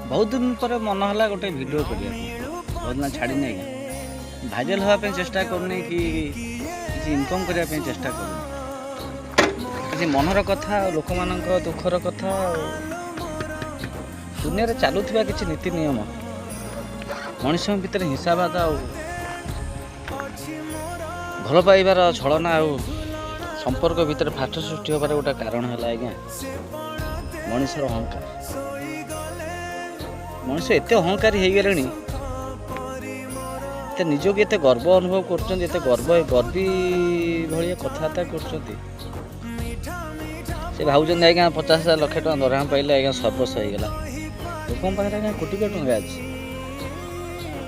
बहुत दिन पर मन है गोटे वीडियो करिया बहुत ना छाड़ी नहीं भाइराल हाँपे चेष्टा करनी कि किसी इनकम करने चेष्टा कर किसी मनर कथा लोक मान दुखर कथा दुनिया चलुवा किसी नीति नियम मनीष भितर हिंसाबाद भल पाइबार छलना संपर्क भितर फाट सृष्टि होबार गोटे कारण है आज्ञा मनीषर अहंकार मनीष एत अहंकारी हो गले निजक एत गर्व अनुभव कर गर्वी भाई कथबार्ता कर भावुं आज्ञा 50,000 लक्ष टका दरमा पाइले आज्ञा सर्वस्व होगा लोक पाखे आज्ञा कोटी कोटी टଙ୍କା अच्छी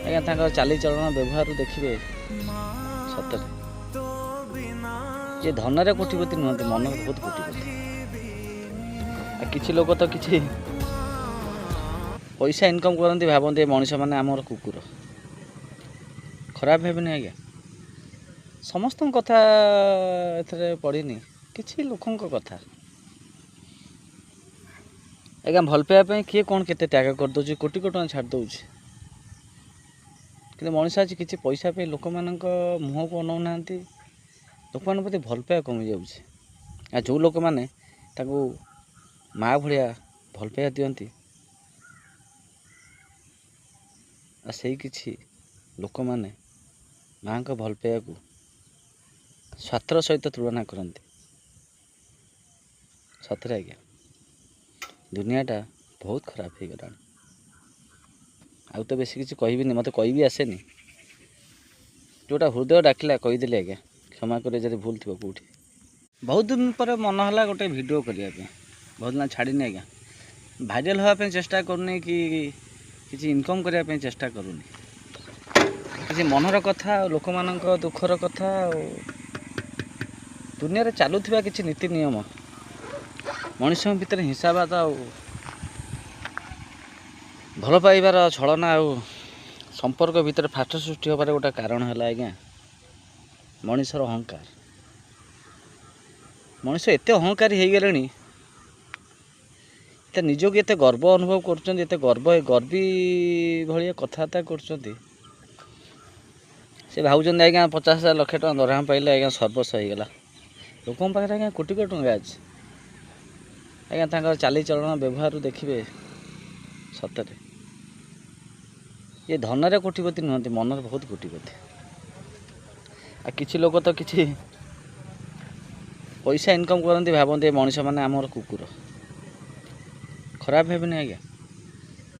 आज्ञा चालीचलन व्यवहार देखिए सतरे ये धनरे कोटिपति नुहत मन बहुत कोटिपति किसी लोग तो किसी पैसा इनकम करती भावती मनीष मैंने आमर कुकुर खराब भावनी आज्ञा समस्त कथा ए पढ़नी किसी लोकों कथा आज्ञा भल पाइबा किए कौन केते त्याग करदे कोटी कोटी टଙ୍କା छाड़ दौर कि मनीष आज किसी पैसा पे लोक मान मुह को अनाऊ ना लोक मान प्रति भल पाइबा कमी जाऊँगी जो लोक मैंने माँ भाया भल पाइबा दियंती से किसी लोक मैंने माँ को भल पाइबा को स्वार्थर सहित तुलना करती सतरे आज्ञा दुनियाटा बहुत खराब हो गला आउ तो बेसी किसी कहबी मत कह आसेनी जोटा हृदय डाकिला कहीदेली आज्ञा क्षमा कर जब भूल थी कौटी बहुत दिन पर मन है गोटे वीडियो करने बहुत ना छाड़नी आज्ञा भाइराल हाँपे चेष्टा करनी कि किसी इनकम करने चेष्टा करूनी किसी मनर कथा लोक मान दुखर कथा दुनिया चलुवा किसी नीति नियम मनीष भितर हिंसाबाद भल पाइबार छलना संपर्क भितर फाट सृष्टि होबार गोटे कारण है आज्ञा मनीषर अहंकार मनीष एत अहंकारी हो गले निजक एत गर्व अनुभव कर गर्वी भाई कथबार्ता कर भावुं आज्ञा 50,000 लक्ष टका दरमा पाइले आज्ञा सर्वस्व होगा लोक पाखे आज्ञा कोटी कोटी टଙ୍କା अच्छी आज्ञा चालीचलन व्यवहार देखिए सतरे ये धनरे कोटिपति नुहत मनर बहुत कोटिपति किसी लोग तो किसी पैसा इनकम करती भावती मनीष मैंने आमर कुकुर खराब भावनी आज्ञा